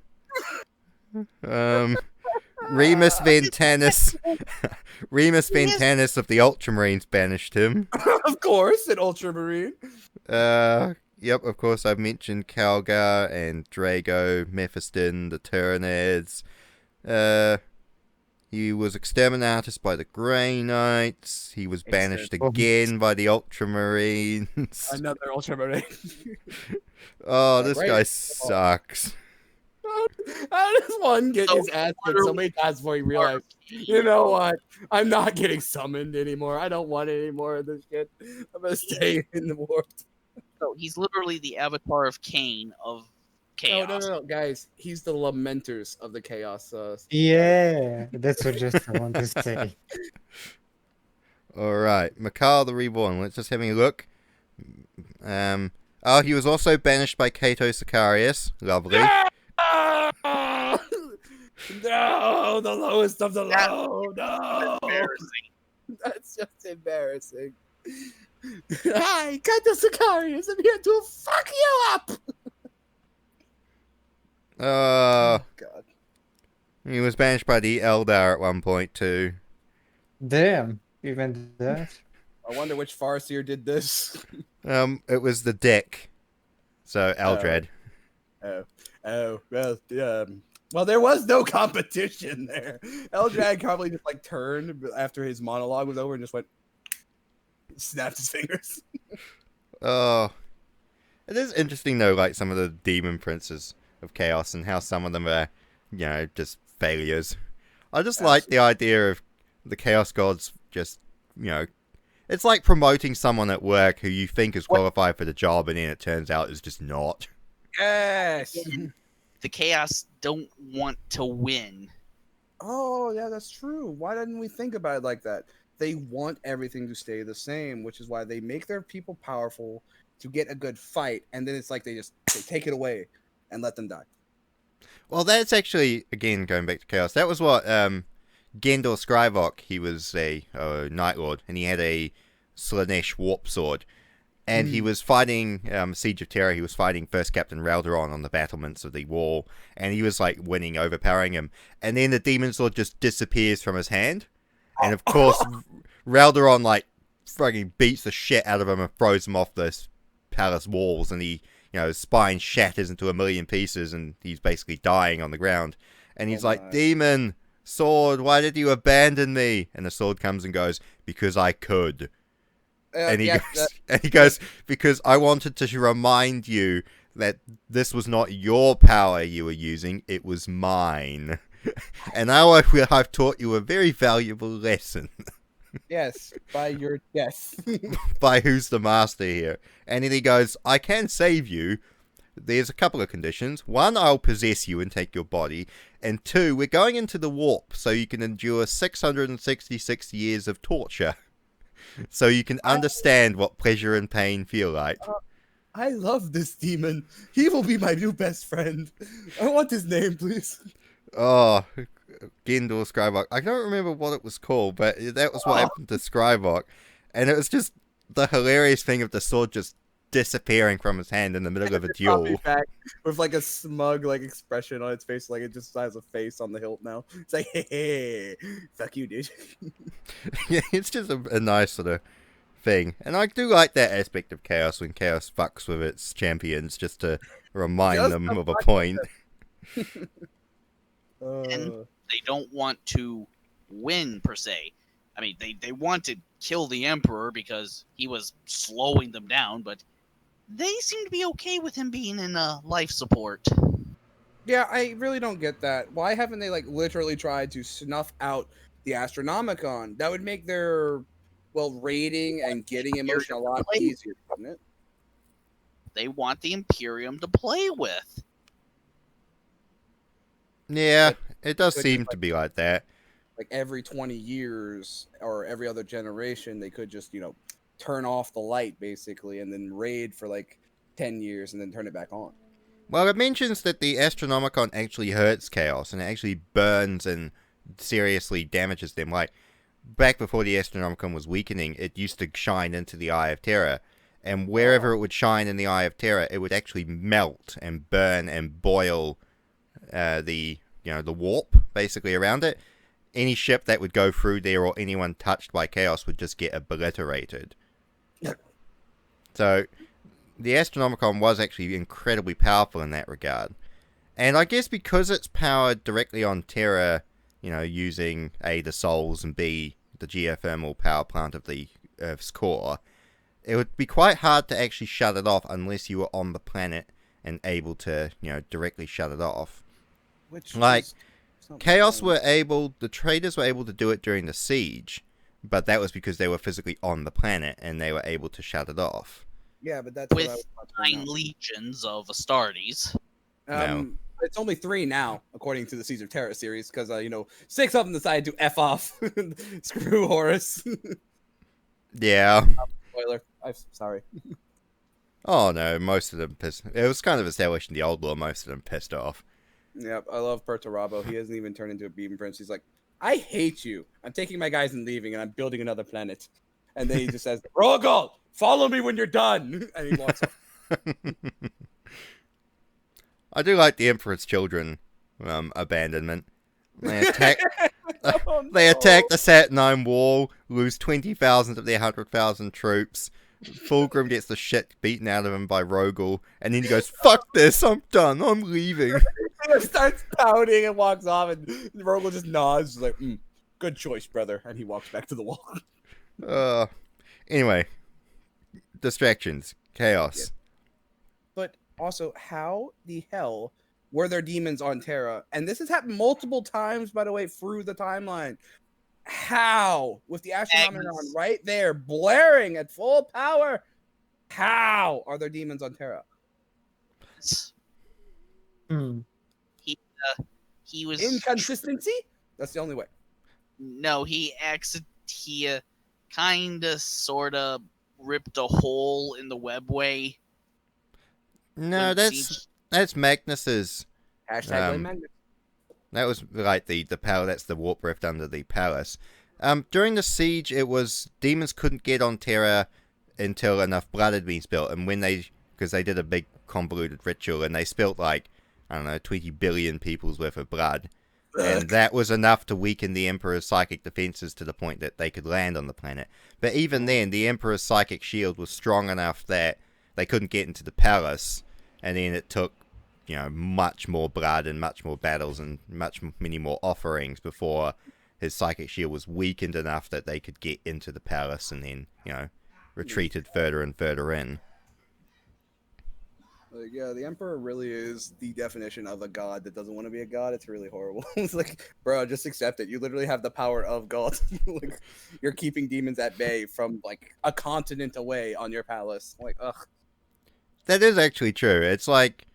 Remus Ventanis. Remus Ventanis of the Ultramarines banished him. Of course, an Ultramarine. Yep, of course I've mentioned Calgar and Drago, Mephiston, the Tyranids. He was exterminatus by the Grey Knights. He was banished again by the Ultramarines. Another Ultramarine. Oh, this Right. guy sucks. How does one get So his ass kicked so many times before he realized, you know what? I'm not getting summoned anymore. I don't want any more of this shit. I'm gonna stay in the warp. So he's literally the Avatar of Kane of chaos. No, guys. He's the lamenters of the chaos. Yeah, that's what just I want to say. Alright, Makar the Reborn. Let's just having a look. Oh, he was also banished by Kato Sicarius. Lovely. No, the lowest of the low. No, Embarrassing. that's just embarrassing. Hi, Kaito Sicarius. I'm here to fuck you up. God. He was banished by the Eldar at one point too. Damn, even that. I wonder which Farseer did this. It was the Dick. So Eldred. Well, there was no competition there. Eldrad probably just like turned after his monologue was over and just went, snapped his fingers. Oh, it is interesting though, like some of the demon princes of chaos and how some of them are, you know, just failures. I just like the idea of the chaos gods just, you know, it's like promoting someone at work who you think is qualified for the job and then it turns out is just not. Yes. The chaos don't want to win. Oh, yeah, that's true. Why didn't we think about it like that? They want everything to stay the same, which is why they make their people powerful to get a good fight, and then it's like they take it away and let them die. Well, that's actually, again, going back to chaos, that was what Gendor Scrivok, he was a Night Lord, and he had a Slanesh warp sword. And he was fighting Siege of Terror. He was fighting First Captain Raldoron on the battlements of the wall. And he was, like, winning, overpowering him. And then the Demon Sword just disappears from his hand. And, of course, Raldoron, like, fucking beats the shit out of him and throws him off the palace walls. And he, you know, his spine shatters into a million pieces. And he's basically dying on the ground. And he's like, Demon, sword, why did you abandon me? And the sword comes and goes, because I could. And he goes, because I wanted to remind you that this was not your power you were using, it was mine. And now I've taught you a very valuable lesson. Yes, by your death. By who's the master here. And then he goes, I can save you. There's a couple of conditions. One, I'll possess you and take your body. And two, we're going into the warp, so you can endure 666 years of torture. So you can understand what pleasure and pain feel like. I love this demon. He will be my new best friend. I want his name, please. Oh, Gendor Scrivok. I don't remember what it was called, but that was what happened to Scrivok. And it was just the hilarious thing of the sword just disappearing from his hand in the middle of a Copy duel. back with like a smug like expression on its face, like it just has a face on the hilt now. It's like, hey, fuck you, dude. Yeah, it's just a nice sort of thing. And I do like that aspect of Chaos when Chaos fucks with its champions just to remind Just them to of a fuck point. And they don't want to win per se. I mean, they want to kill the Emperor because he was slowing them down, but they seem to be okay with him being in life support. Yeah, I really don't get that. Why haven't they like literally tried to snuff out the Astronomicon? That would make their rating and getting emotion a lot easier, wouldn't it? They want the Imperium to play with. Yeah, But it does could seem just, to be like that. like every 20 years or every other generation, they could just, turn off the light basically and then raid for like 10 years and then turn it back on. Well, it mentions that the Astronomicon actually hurts Chaos and it actually burns and seriously damages them. Like, back before the Astronomicon was weakening, it used to shine into the Eye of Terror. And wherever it would shine in the Eye of Terror, it would actually melt and burn and boil the warp basically around it. Any ship that would go through there or anyone touched by Chaos would just get obliterated. So the Astronomicon was actually incredibly powerful in that regard. And I guess because it's powered directly on Terra, using A, the souls, and B, the geothermal power plant of the Earth's core, it would be quite hard to actually shut it off unless you were on the planet and able to, directly shut it off. Which Like, is something Chaos wrong. the traders were able to do it during the siege, but that was because they were physically on the planet and they were able to shut it off. Yeah, but that's what I With was about to point 9 out. legions of Astartes. It's only 3 now, according to the Seas of Terra series, because 6 of them decided to f off. Screw Horus. Yeah. Spoiler. I'm sorry. Oh no, most of them pissed. It was kind of established in the old lore, most of them pissed off. Yep, I love Perturabo. He hasn't even turned into a Beam Prince. He's like, I hate you. I'm taking my guys and leaving, and I'm building another planet. And then he just says, Rogol, follow me when you're done. And he walks off. I do like the Emperor's Children abandonment. They attack, Oh, they no. attack the Saturnine wall, lose 20,000 of their 100,000 troops. Fulgrim gets the shit beaten out of him by Rogol, and then he goes, fuck this, I'm done, I'm leaving. He starts pouting and walks off, and Rogol just nods, like, good choice, brother. And he walks back to the wall. Anyway, distractions, chaos. But also, how the hell were there demons on Terra? And this has happened multiple times, by the way, through the timeline. How? With the Astronomicon right there, blaring at full power. How are there demons on Terra? He was Inconsistency? That's the only way. No, he kinda sorta ripped a hole in the webway. No, when that's Magnus's. Hashtag blame Magnus. That was like the palace. That's the warp rift under the palace. During the siege, it was demons couldn't get on Terra until enough blood had been spilt, and because they did a big convoluted ritual, and they spilt like 20 billion people's worth of blood, and that was enough to weaken the Emperor's psychic defenses to the point that they could land on the planet. But even then, the Emperor's psychic shield was strong enough that they couldn't get into the palace, and then it took much more blood and much more battles and many more offerings before his psychic shield was weakened enough that they could get into the palace and then, retreated further and further in. Like, yeah, the Emperor really is the definition of a god that doesn't want to be a god. It's really horrible. It's like, bro, just accept it. You literally have the power of God. Like, you're keeping demons at bay from like a continent away on your palace. Like, ugh. That is actually true. It's like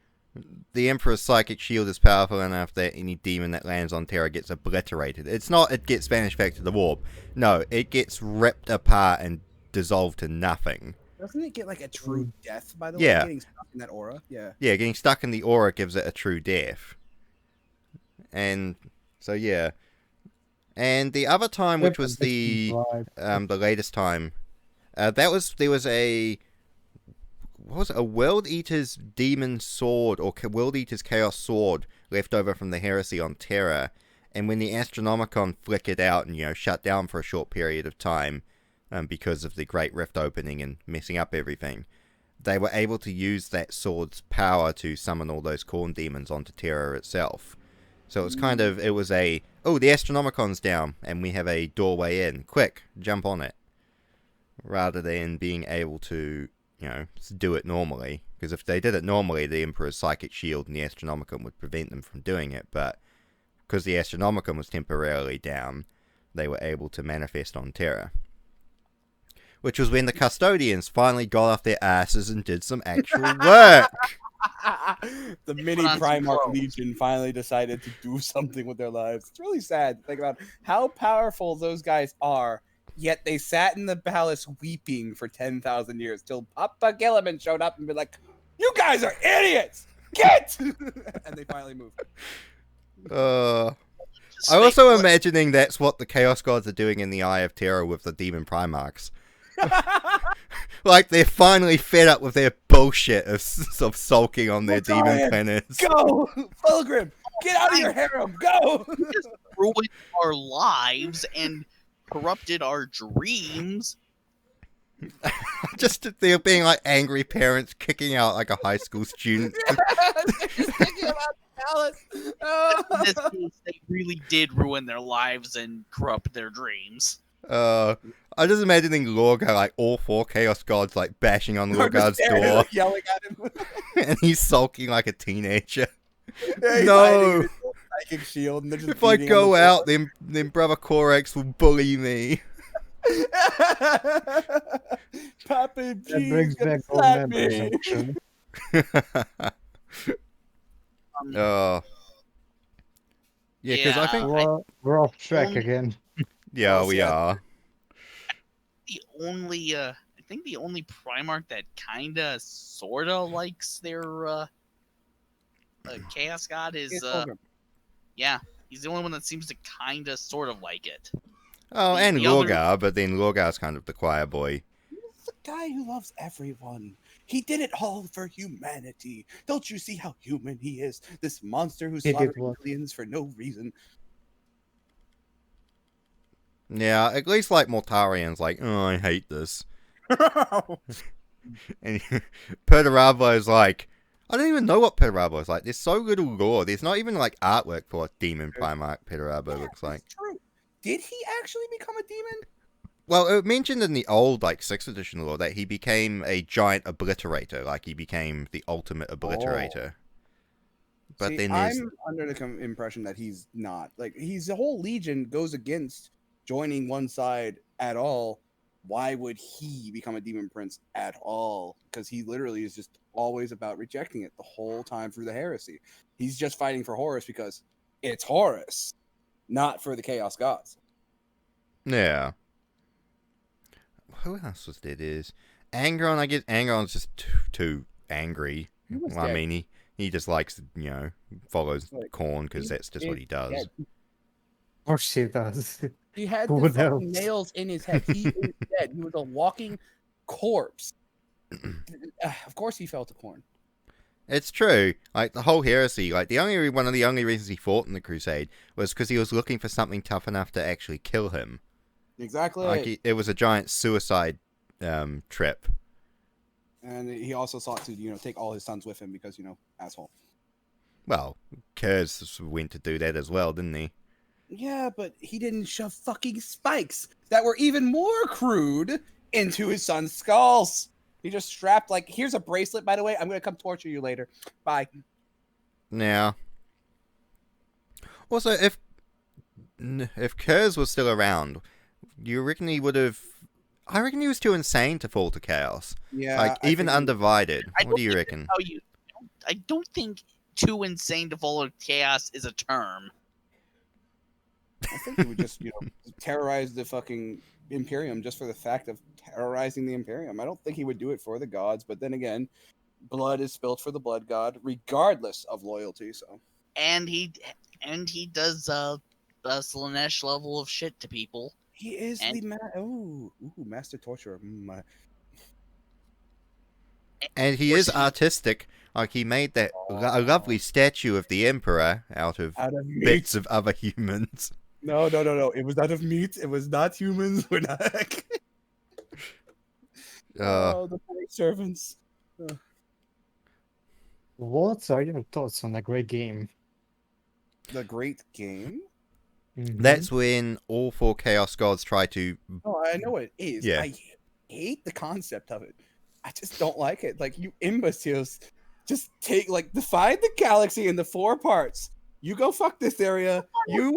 the Emperor's psychic shield is powerful enough that any demon that lands on Terra gets obliterated. It's not it gets banished back to the warp. No, it gets ripped apart and dissolved to nothing. Doesn't it get like a true death, by the Yeah. way? Getting stuck in that aura? Yeah. Yeah, getting stuck in the aura gives it a true death. And so yeah. And the other time, which was the latest time, there was a what was it, a World Eater's demon sword or World Eater's chaos sword left over from the heresy on Terra, and when the Astronomicon flickered out and shut down for a short period of time, because of the Great Rift opening and messing up everything, they were able to use that sword's power to summon all those corn demons onto Terra itself. So it was the Astronomicon's down and we have a doorway in. Quick, jump on it. Rather than being able to, do it normally. Because if they did it normally, the Emperor's Psychic Shield and the Astronomicon would prevent them from doing it. But because the Astronomicon was temporarily down, they were able to manifest on Terra. Which was when the Custodians finally got off their asses and did some actual work. The mini Primarch Legion finally decided to do something with their lives. It's really sad to think about how powerful those guys are, yet they sat in the palace weeping for 10,000 years till Papa Gilliman showed up and be like, "You guys are idiots! Get!" And they finally moved. I also imagining that's what the Chaos Gods are doing in the Eye of Terror with the Demon Primarchs. Like they're finally fed up with their bullshit of sulking on their demon planets. Go, Fulgrim! Get out of your harem! Go! Just ruined our lives and corrupted our dreams. Just they're being like angry parents kicking out like a high school student. Kicking them out the palace. In this case, they really did ruin their lives and corrupt their dreams. I just imagining Lorgar, like all 4 Chaos Gods, like bashing on Lorgar's door, like, yelling at him, and he's sulking like a teenager. Yeah, No, psychic shield, and they're just if I beating go him out, then Brother Corax will bully me. Papa G That brings back old slap memories, me. actually. Oh, yeah, because I think We're off track again. we are. I think the only Primarch that kinda sorta likes their Chaos God is he's the only one that seems to kinda sort of like it. Oh, and Lorgar, but then Lorgar's kind of the choir boy. He's the guy who loves everyone. He did it all for humanity. Don't you see how human he is? This monster who slaughtered millions for no reason. Yeah, at least like Mortarian's like, oh, I hate this. And Perturabo is like, I don't even know what Perturabo is like. There's so little lore. There's not even like artwork for what Demon Primarch Perturabo looks like. True. Did he actually become a demon? Well, it mentioned in the old, like, 6th edition lore that he became a giant obliterator. Like, he became the ultimate obliterator. But See, then there's... I'm under the impression that he's not. Like, the whole Legion goes against joining one side at all. Why would he become a demon prince at all? Because he literally is just always about rejecting it the whole time through the heresy. He's just fighting for Horus because it's Horus, not for the Chaos Gods. Yeah. Who else was there? There's Angron. I guess Angron's just too angry. I mean, he just likes, follows Khorne because that's just what he does. Of course he does. He had the fucking nails in his head. He is dead. He was a walking corpse. Of course he fell to Khorne. It's true. Like, the whole heresy, like, one of the only reasons he fought in the Crusade was because he was looking for something tough enough to actually kill him. Exactly. Like, it was a giant suicide trip. And he also sought to, take all his sons with him because, asshole. Well, Kurz went to do that as well, didn't he? Yeah, but he didn't shove fucking spikes that were even more crude into his son's skulls. He just strapped, like, here's a bracelet, by the way. I'm going to come torture you later. Bye. Yeah. Also, if Kurz was still around, you reckon he would have... I reckon he was too insane to fall to chaos. Yeah. Like, even undivided. What do you reckon? I don't think too insane to fall to chaos is a term. I think he would just, terrorize the fucking Imperium just for the fact of terrorizing the Imperium. I don't think he would do it for the gods, but then again, blood is spilled for the blood god, regardless of loyalty. So, and he does Slanesh level of shit to people. He is the master torturer. And he is artistic. Like, he made that a lovely statue of the Emperor out of Out of meat. bits of other humans. No. It was out of meat. It was not humans. We're not. Oh, the poor servants. What are your thoughts on a great game? The great game. That's when all four Chaos Gods try to. Oh, I know what it is. Yeah. I hate the concept of it. I just don't like it. Like, you imbeciles, just divide the galaxy into 4 parts. You go fuck this area. You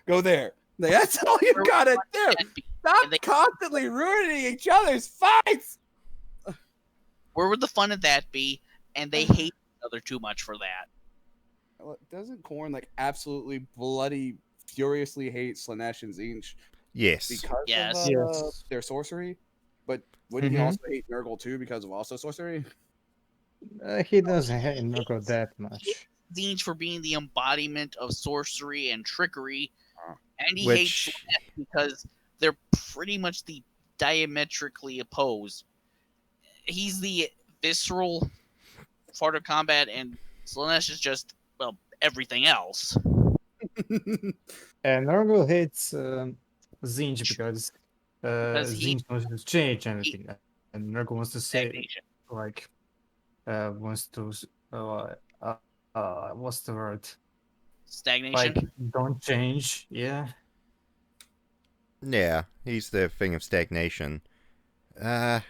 go there. Like, that's all you gotta do. Stop constantly ruining each other's fights. Where would the fun of that be? And they hate each other too much for that. Well, doesn't Korn absolutely bloody furiously hate Slanesh and Zinch Yes. because Yes. of their sorcery? But wouldn't he also hate Nurgle too because of also sorcery? He doesn't hate Nurgle that much. Zinch for being the embodiment of sorcery and trickery, and he Which- hates Slanesh because they're pretty much the diametrically opposed. He's the visceral part of combat, and Slanesh is just, well, everything else. And Nurgle hates Zinj because he- Zinj wants to change everything, and Nurgle wants to say Stagnation. like wants to what's the word? Stagnation. Like don't change. Yeah. Yeah, he's the thing of stagnation. Well,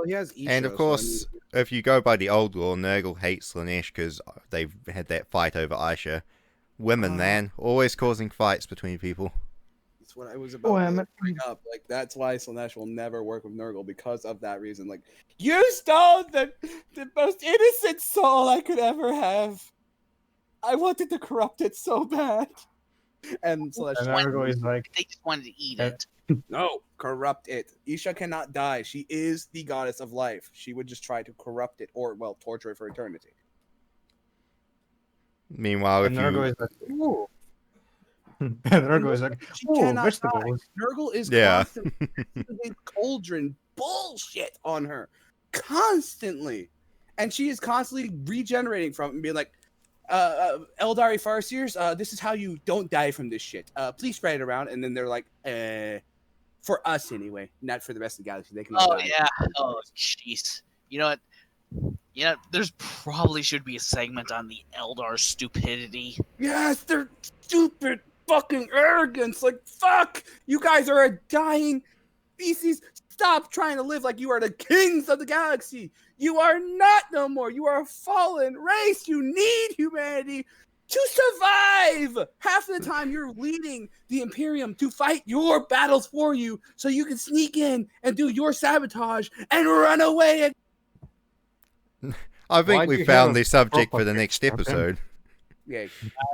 he has Isha, And of course, if you go by the old law, Nurgle hates Slanesh because they've had that fight over Aisha. Women, man, always causing fights between people. that's what I was about to bring up. Like, that's why Slanesh will never work with Nurgle because of that reason. Like, you stole the most innocent soul I could ever have. I wanted to corrupt it so bad. And Slanesh, And Nurgle is like, They just wanted to eat Uh, it. no, corrupt it. Isha cannot die. She is the goddess of life. She would just try to corrupt it or, well, torture it for eternity. Meanwhile, if and Nurgle you... is like, ooh. And Nurgle is like, She ooh, cannot vegetables. Nurgle is Yeah. constantly using cauldron bullshit on her. Constantly. And she is constantly regenerating from it and being like, Eldari Farseers, this is how you don't die from this shit. Please spread it around. And then they're like, for us anyway, not for the rest of the galaxy. They can all Oh die. yeah. Oh jeez. You know what? Yeah, there's probably should be a segment on the Eldar stupidity. Yes, they're stupid fucking arrogance. Like, fuck! You guys are a dying species. Stop trying to live like you are the kings of the galaxy. You are not no more. You are a fallen race. You need humanity to survive. Half of the time, you're leading the Imperium to fight your battles for you so you can sneak in and do your sabotage and run away. I think Why do we you found have the subject for the proper next picture of him? episode. Yeah,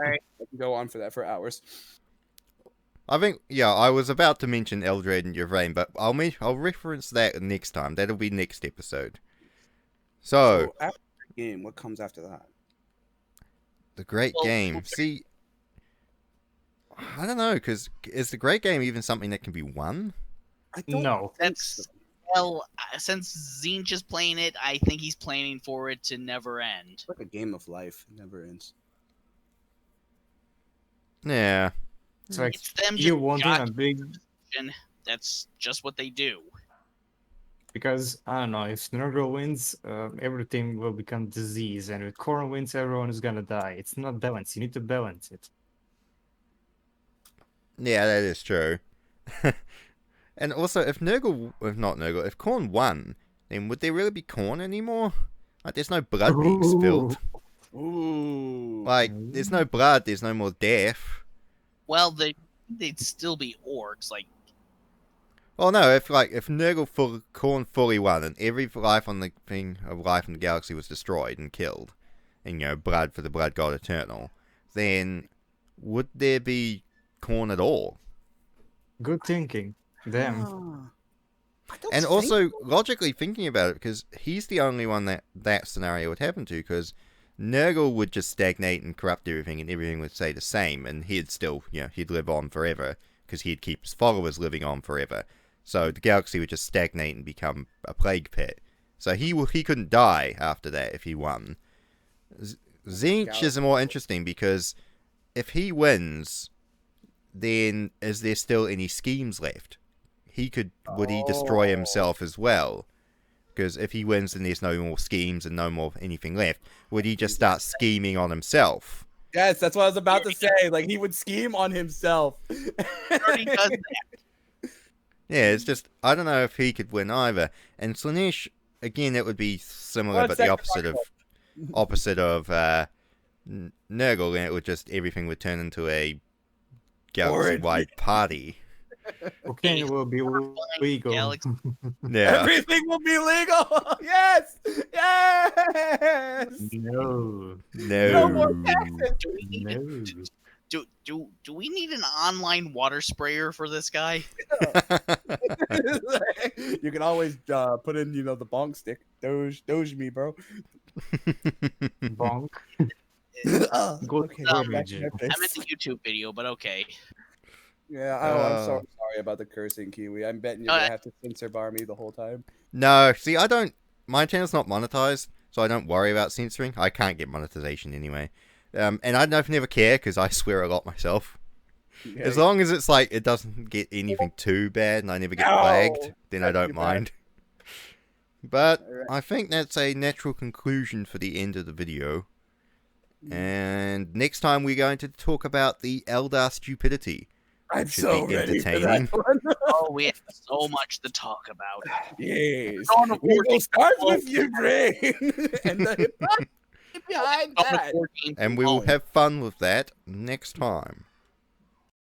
I can go on for that for hours. I think, yeah, I was about to mention Eldred and Yvrain, but I'll reference that next time. That'll be next episode. So, After the game, what comes after that? the great Well, game. See, I don't know, because is the great game even something that can be won? I don't No. think That's so. well, since Zinch is playing it, I think he's planning for it to never end. It's like a game of life. It never ends. Yeah. It's like, It's them you just wanting a big... jockeying. That's just what they do. Because, I don't know, if Nurgle wins, everything will become disease. And if Korn wins, everyone is gonna die. It's not balanced. You need to balance it. Yeah, that is true. And also, if Korn won, then would there really be Korn anymore? Like, there's no blood being spilled. Ooh. Like, there's no blood, there's no more death. Well, they'd still be orcs. Like, Well, no, if Korn fully won and every life on the thing of life in the galaxy was destroyed and killed, and, blood for the Blood God Eternal, then would there be Korn at all? Good thinking. Damn. I don't And think- also, logically thinking about it, because he's the only one that scenario would happen to, because Nurgle would just stagnate and corrupt everything, and everything would stay the same, and he'd still, he'd live on forever, because he'd keep his followers living on forever. So the galaxy would just stagnate and become a plague pit. So he couldn't die after that if he won. Zinch is more interesting because if he wins, then is there still any schemes left? Would he destroy himself as well? Because if he wins, then there's no more schemes and no more anything left. Would he just start scheming on himself? Yes, that's what I was about to say. Like, he would scheme on himself. Already does that. Yeah, it's just, I don't know if he could win either. And Slanesh, again, it would be similar, Well, but it's the that opposite of Nurgle, and it would just, everything would turn into a galaxy-wide party. Okay, it will be legal. Galaxy. Yeah. Everything will be legal. Yes. Yes. No. No more No. taxes. Do we need No. do we need an online water sprayer for this guy? You can always put in, the bonk stick. Doge me, bro. Bonk. Go Okay, go back to to my jail. face. I meant the YouTube video, but okay. Yeah, I'm so sorry about the cursing, Kiwi. I'm betting you're gonna have to censor bar me the whole time. No, see, my channel's not monetized, so I don't worry about censoring. I can't get monetization anyway. And I never care, because I swear a lot myself. Yeah. As long as it's like, it doesn't get anything too bad, and I never get flagged, then I don't mind. But I think that's a natural conclusion for the end of the video. And next time we're going to talk about the Eldar stupidity. I'm Should so be ready for entertaining. that one. Oh, we have so much to talk about. Yes. On a We board will game start alone. with Ukraine and the hypocrisy behind On a that. board game And we will alone. have fun with that next time.